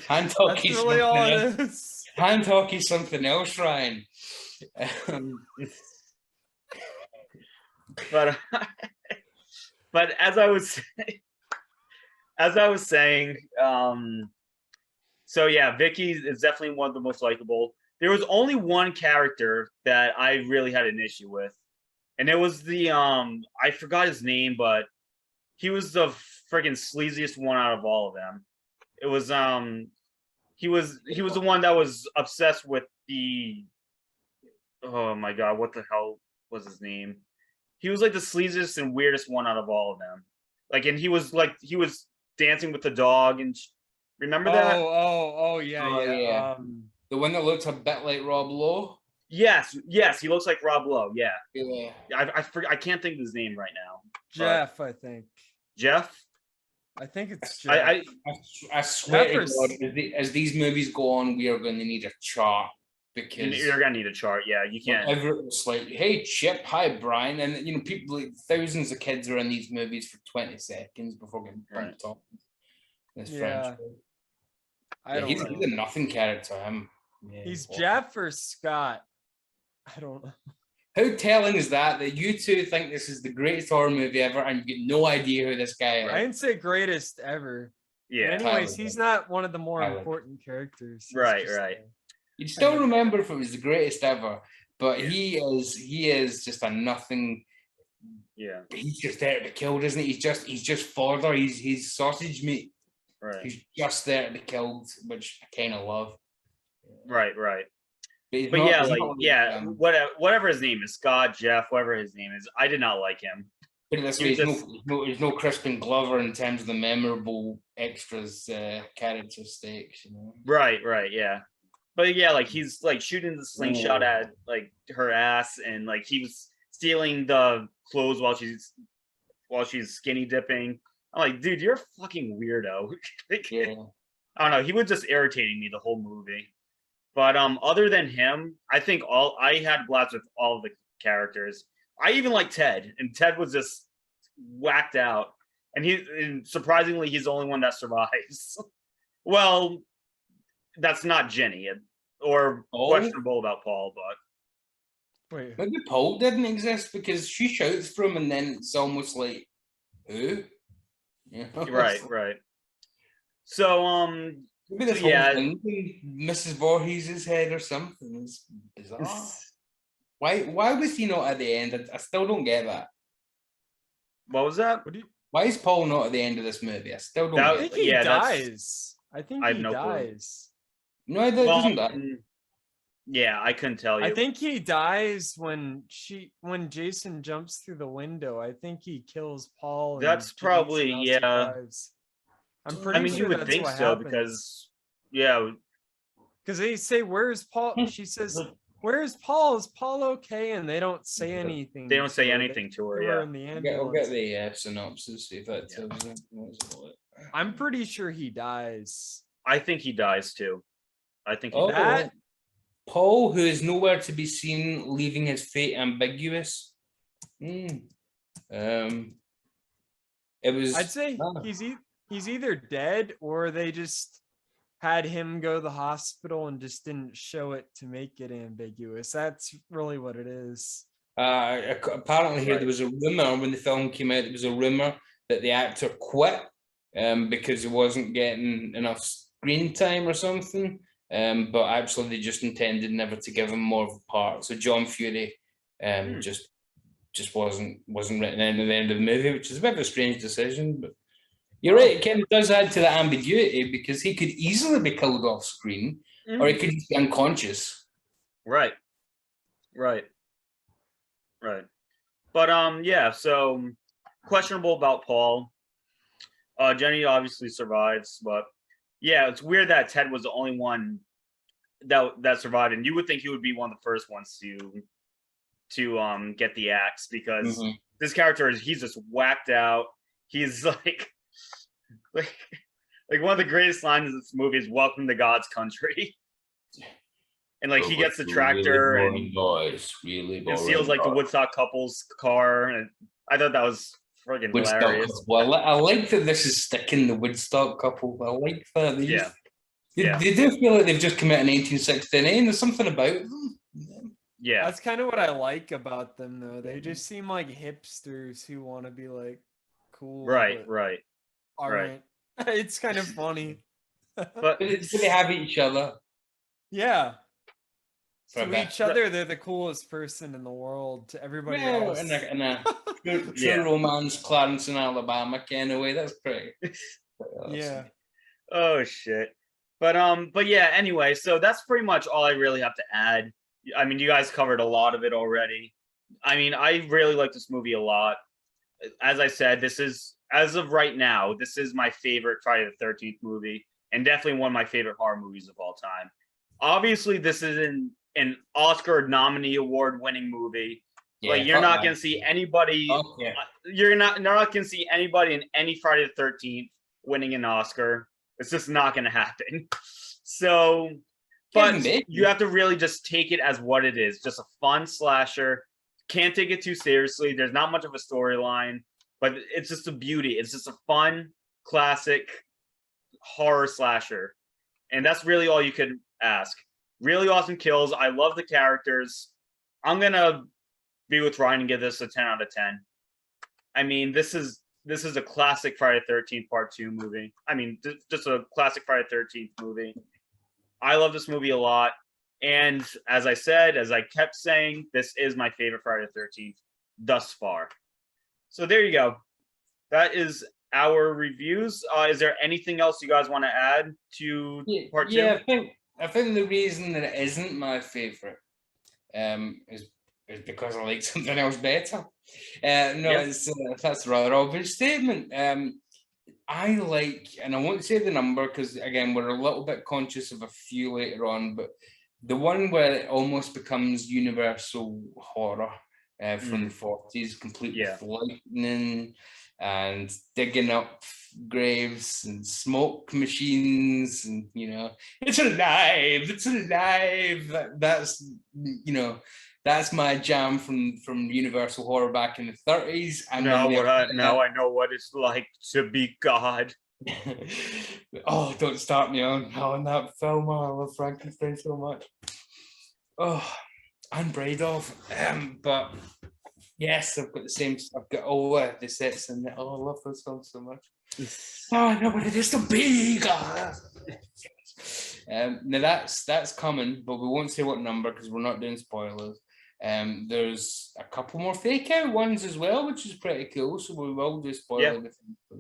Hand hockey. That's really all it is. Hand hockey, something else, Ryan. But as I was saying, so yeah, Vicky is definitely one of the most likable. There was only one character that I really had an issue with, and it was the I forgot his name, but he was the friggin' sleaziest one out of all of them. It was he was the one that was obsessed with the, oh my God, what the hell was his name? He was like the sleaziest and weirdest one out of all of them. Like, and he was dancing with the dog, and remember that? Yeah. The one that looks a bit like Rob Lowe. Yes, he looks like Rob Lowe. Yeah. Yeah. I can't think of his name right now. Jeff, I think. Jeff? I think it's Jeff. I swear to God, as these movies go on, we are going to need a chart, because you're going to need a chart. Yeah, you can't. It's like, hey, Chip, hi, Brian. And, people, like thousands of kids are in these movies for 20 seconds before getting bumped off. This French. He's a nothing character. He's Jeff or Scott. I don't know. How telling is that you two think this is the greatest horror movie ever and you get no idea who this guy is? I didn't say greatest ever. Yeah. But anyways, he's not one of the more important characters. Right. You'd still remember if it was the greatest ever, but he is just a nothing. Yeah. He's just there to be killed, isn't he? He's just fodder. He's sausage meat. Right. He's just there to be killed, which I kind of love. Right. But whatever his name is, Scott, Jeff, whatever his name is, I did not like him. Put it this way, there's no Crispin Glover in terms of the memorable extras character stakes, Right, yeah. but yeah, like he's like shooting the slingshot at like her ass, and like he was stealing the clothes while she's skinny dipping. I'm like, dude, you're a fucking weirdo. Like, Yeah. I don't know. He was just irritating me the whole movie. But other than him, I think I had blast with all of the characters. I even like Ted, and Ted was just whacked out. And surprisingly, he's the only one that survives. Well, that's not Jenny, or questionable about Paul, but Wait, Maybe Paul didn't exist because she shouts for him, and then it's almost like, who? You know? right. So Maybe this So, whole yeah. thing in Mrs. Voorhees' head or something. It's bizarre. Why was he not at the end? I still don't get that. What was that? what do you? Why is Paul not at the end of this movie? I still don't That- I get think it. he yeah, that's- dies. I think I have he no clue. dies. No, it Well, doesn't that. yeah, I couldn't tell you. I think he dies when Jason jumps through the window. I think he kills Paul. and That's probably- Jason yeah. survives. I'm I pretty I mean, sure you would that's think what so happens. because yeah, They say, "Where's Paul?" She says, "Where's Paul? Is Paul okay?" And they don't say anything. they don't say to her. anything to her. They were Yeah, in the I'll ambulance. get the synopsis if that Yeah. tells you. What's it? I'm pretty sure he dies. I think he dies too. I think he Oh, dies. That- Paul, who is nowhere to be seen, leaving his fate ambiguous. It was. I'd say ah. he's either dead or they just had him go to the hospital and just didn't show it to make it ambiguous. That's really what it is. Apparently, here Right. there was a rumor when the film came out. There was a rumor that the actor quit because he wasn't getting enough screen time or something. But actually, they just intended never to give him more of a part. So John Fury just wasn't written in at the end of the movie, which is a bit of a strange decision. But you're right, it kind of does add to the ambiguity because he could easily be killed off screen, or he could just be unconscious. Right. But yeah, so questionable about Paul. Jenny obviously survives, but yeah, it's weird that Ted was the only one that survived, and you would think he would be one of the first ones to get the axe because this character he's just whacked out. He's like one of the greatest lines in this movie is "Welcome to God's country." And like he gets the tractor and steals like the Woodstock couple's car, and I thought that was friggin' hilarious. Well, I like that this is sticking the Woodstock couple. I like that. They do feel like they've just come out in 1969. There's something about them. Yeah, That's kind of what I like about them, though. They just seem like hipsters who want to be like cool. right. Aren't. It's kind of funny. But they have each other. Yeah. For a To bit. each other, they're the coolest person in the world. To everybody else, in a true Yeah. romance, Clarence in Alabama kind of way. That's pretty awesome. yeah. oh shit. But yeah. Anyway, so that's pretty much all I really have to add. I mean, you guys covered a lot of it already. I mean, I really like this movie a lot. As I said, this is as of right now, this is my favorite Friday the 13th movie, and definitely one of my favorite horror movies of all time. Obviously, this is an Oscar nominee award winning movie. Yeah, like you're not gonna see anybody. Yeah. You're not gonna see anybody in any Friday the 13th winning an Oscar. It's just not gonna happen. So, but you have to really just take it as what it is, just a fun slasher. Can't take it too seriously. There's not much of a storyline, but it's just a beauty. It's just a fun, classic horror slasher. And that's really all you could ask. Really awesome kills. I love the characters. I'm going to be with Ryan and give this a 10 out of 10. I mean, this is a classic Friday the 13th Part 2 movie. I mean, just a classic Friday the 13th movie. I love this movie a lot. And as I said, as I kept saying, this is my favorite Friday the 13th thus far. So there you go. That is our reviews. Is there anything else you guys want to add to Part 2? Yeah, I think the reason that it isn't my favorite is because I like something else better. That's a rather obvious statement. I like, and I won't say the number because again we're a little bit conscious of a few later on, but the one where it almost becomes universal horror from the 40s, complete with lightning and digging up graves and smoke machines, and it's alive. That's that's my jam from Universal horror back in the 30s. And now I know what it's like to be God. Oh, don't start me on that film. Oh, I love Frankenstein so much. Oh, and Braidov. But yes, I've got all the sets and I love those films so much. Oh, I know what it is to be God. Now that's coming, but we won't say what number because we're not doing spoilers. There's a couple more fake out ones as well, which is pretty cool. So we will do spoil everything for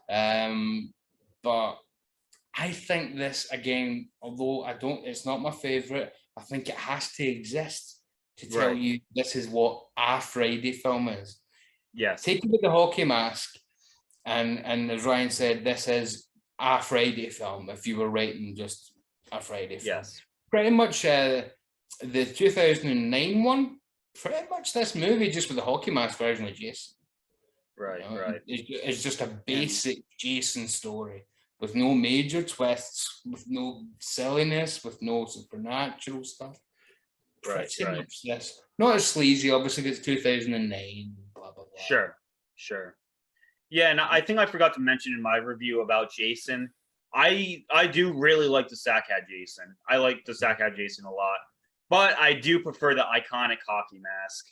them. But I think this again, although it's not my favorite. I think it has to exist to tell you this is what a Friday film is. Yes. Take it with the hockey mask, and as Ryan said, this is a Friday film. If you were writing just a Friday film, pretty much the 2009 one. Pretty much this movie just with the hockey mask version of Jason. Right. It's just a basic Jason story with no major twists, with no silliness, with no supernatural stuff. Pretty much this. Not as sleazy, obviously, because it's 2009. Blah blah blah. Sure. Yeah, and I think I forgot to mention in my review about Jason. I do really like the Sack Hat Jason. I like the Sack Hat Jason a lot, but I do prefer the iconic hockey mask.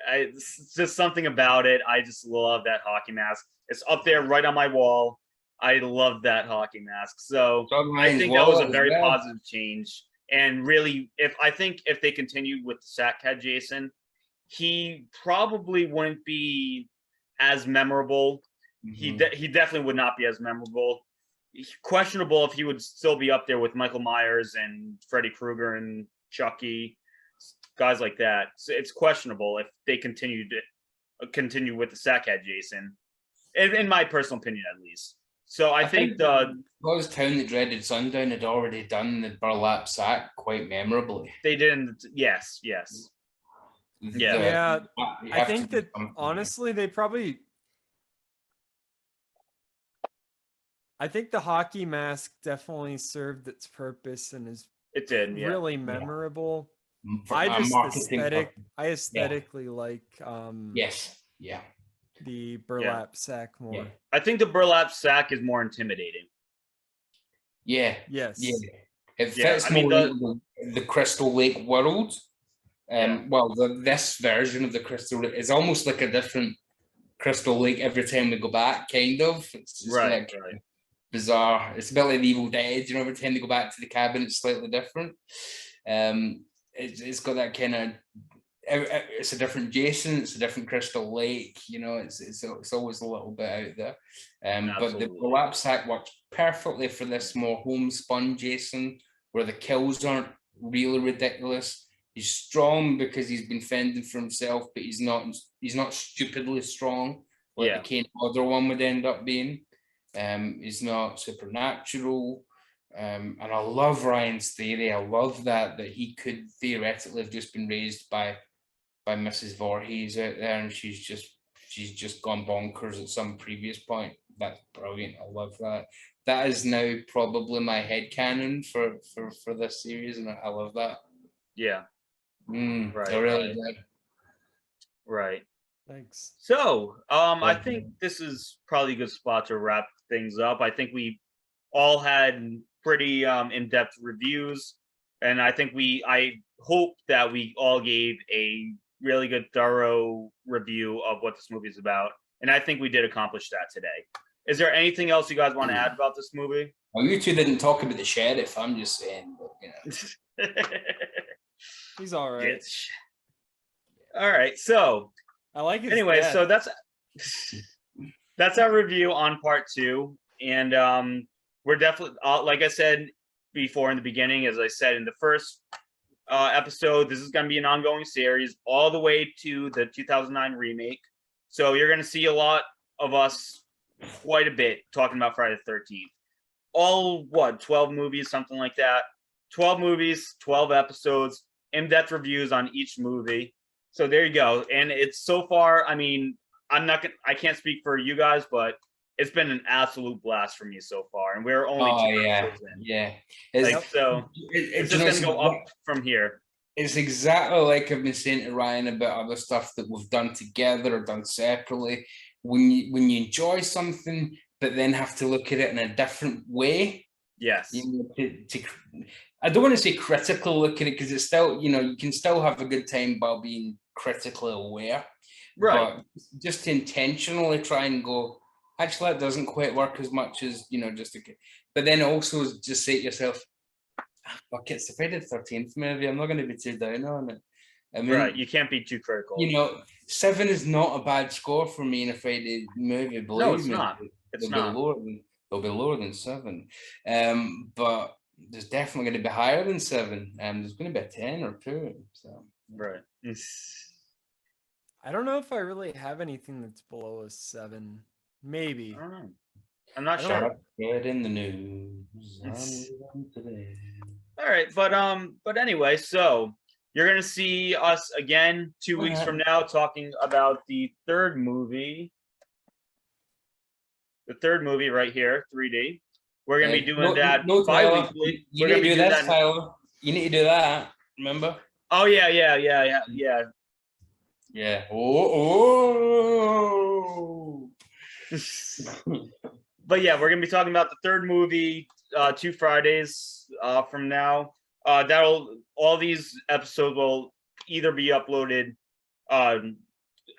It's just something about it. I just love that hockey mask. It's up there right on my wall. I love that hockey mask. So I think that was a very positive change. And really, if they continued with the Sack Cat Jason, he probably wouldn't be as memorable. He definitely would not be as memorable. Questionable if he would still be up there with Michael Myers and Freddy Krueger and Chucky, guys like that. So it's questionable if they continue with the Sack Cat Jason, in my personal opinion, at least. So I think Town That Dreaded Sundown had already done the burlap sack quite memorably. They didn't. Yes. Yeah. I think that honestly, I think the hockey mask definitely served its purpose and is really memorable. I aesthetically like the burlap sack more. I think the burlap sack is more intimidating. Yes. It fits more into the Crystal Lake world. This version of the Crystal Lake is almost like a different Crystal Lake every time we go back, kind of. It's just bizarre. It's a bit like the Evil Dead, every time they go back to the cabin, it's slightly different. It's got that kind of, it's a different Jason, it's a different Crystal Lake, it's always a little bit out there. But the burlap sack works perfectly for this more homespun Jason, where the kills aren't really ridiculous. He's strong because he's been fending for himself, but he's not stupidly strong like the Kane other one would end up being. He's not supernatural. And I love Ryan's theory. I love that he could theoretically have just been raised by Mrs. Voorhees out there, and she's just gone bonkers at some previous point. That's brilliant. I love that. That is now probably my headcanon for this series, and I love that. Yeah. I really did. Right. Thanks. So, I think this is probably a good spot to wrap things up. I think we all had pretty in-depth reviews, and I hope that we all gave a really good, thorough review of what this movie is about, and I think we did accomplish that today. Is there anything else you guys want to add about this movie? Well, you two didn't talk about the sheriff. I'm just saying, but, he's all right. All right, so I like it. Anyway, so that's our review on part 2, and we're definitely, like I said before in the beginning, as I said in the first episode, this is going to be an ongoing series all the way to the 2009 remake. So you're going to see a lot of us quite a bit talking about Friday the 13th. All 12 movies, something like that. 12 movies, 12 episodes, in-depth reviews on each movie. So there you go. And it's so far, I mean, I can't speak for you guys, but it's been an absolute blast for me so far. And we're only 2 episodes in. Yeah. So it's just gonna go up from here. It's exactly like I've been saying to Ryan about other stuff that we've done together or done separately. When you enjoy something, but then have to look at it in a different way. Yes. I don't want to say critical look at it, because it's still, you can still have a good time while being critically aware. Right. But just to intentionally try and go, actually, that doesn't quite work as much as, just okay. But then also just say to yourself, fuck, it's the Friday the 13th movie. I'm not going to be too down on it. I mean, right. You can't be too critical. 7 is not a bad score for me in a Friday movie. No, it's not. They'll be lower than 7. But there's definitely going to be higher than 7. There's going to be a 10 or 2. So right. I don't know if I really have anything that's below a 7. Maybe. I don't know. I'm not sure. Get in the news. All right, but anyway, so you're gonna see us again 2 weeks from now talking about the third movie. The third movie right here, 3D. We're gonna be doing that bi-weekly. You need to do that, Tyler. You need to do that. Remember? Oh yeah. Yeah. Oh. But yeah, we're gonna be talking about the third movie 2 Fridays from now. All these episodes will either be uploaded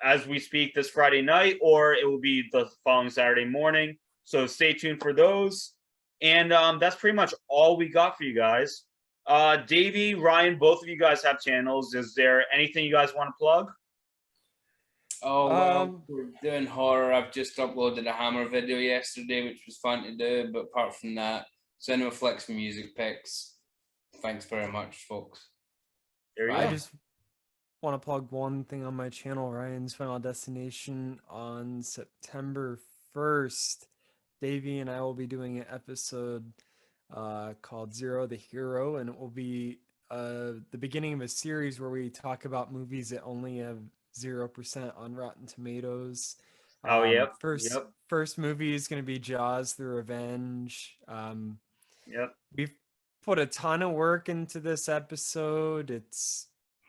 as we speak this Friday night, or it will be the following Saturday morning. So stay tuned for those. And that's pretty much all we got for you guys. Davey, Ryan, both of you guys have channels. Is there anything you guys want to plug? Oh, well, we're doing horror. I've just uploaded a Hammer video yesterday, which was fun to do. But apart from that, Cinema Flicks Music Picks. Thanks very much, folks. There you go. I just want to plug one thing on my channel, Ryan's Final Destination. On September 1st, Davey and I will be doing an episode called Zero the Hero, and it will be the beginning of a series where we talk about movies that only have 0% on Rotten Tomatoes. Oh, yep. First movie is going to be Jaws: The Revenge. Yep. We've put a ton of work into this episode. It's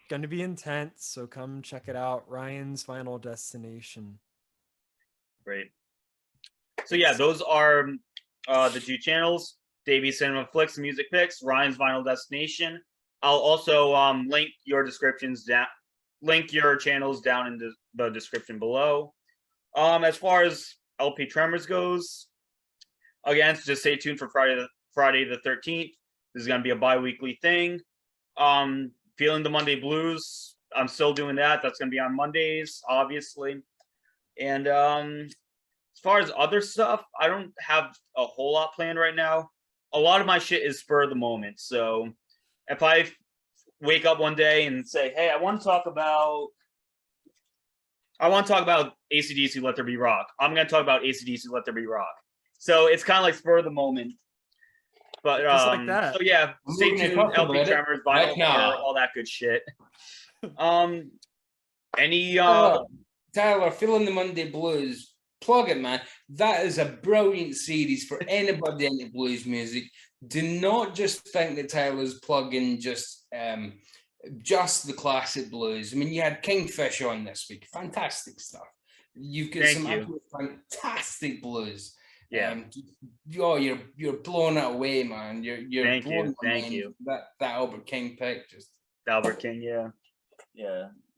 going to be intense, so come check it out. Ryan's Final Destination. Great. So yeah, those are the 2 channels: Davey Cinema Flicks Music Picks, Ryan's Final Destination. I'll also link your channels down in the description below. As far as LP Tremors goes, again, just stay tuned for Friday the 13th. This is going to be a bi-weekly thing. Feeling the Monday Blues, I'm still doing that. That's going to be on Mondays, obviously. And as far as other stuff, I don't have a whole lot planned right now. A lot of my shit is spur of the moment. So if I wake up one day and say, hey, I want to talk about AC/DC Let There Be Rock, I'm going to talk about AC/DC Let There Be Rock. So it's kind of like spur of the moment. But just like that. So yeah, stay tuned. LP Tremors, Vinyl Horror, all that good shit. Tyler, Feeling the Monday Blues, plug it, man. That is a brilliant series for anybody into blues music. Do not just think that Tyler's plugging just the classic blues. I mean, you had Kingfish on this week. Fantastic stuff. You've got fantastic blues. Yeah. You're blowing it away, man. You're Thank you. That Albert King pick, just Albert King, yeah.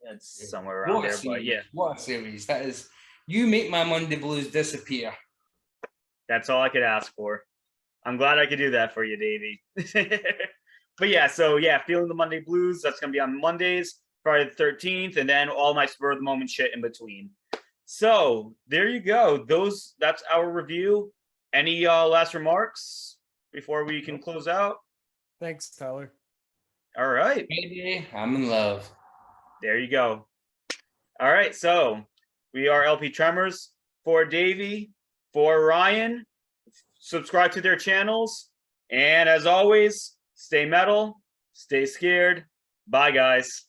It's somewhere around there, but yeah. What a series that is! You make my Monday Blues disappear. That's all I could ask for. I'm glad I could do that for you, Davey. But yeah, so yeah, Feeling the Monday Blues. That's gonna be on Mondays, Friday the 13th, and then all my spur of the moment shit in between. So there you go. That's our review. Any last remarks before we can close out? Thanks, Tyler. All right. Baby, I'm in love. There you go. All right. So we are LP Tremors. For Davey, for Ryan, subscribe to their channels. And as always, stay metal, stay scared. Bye, guys.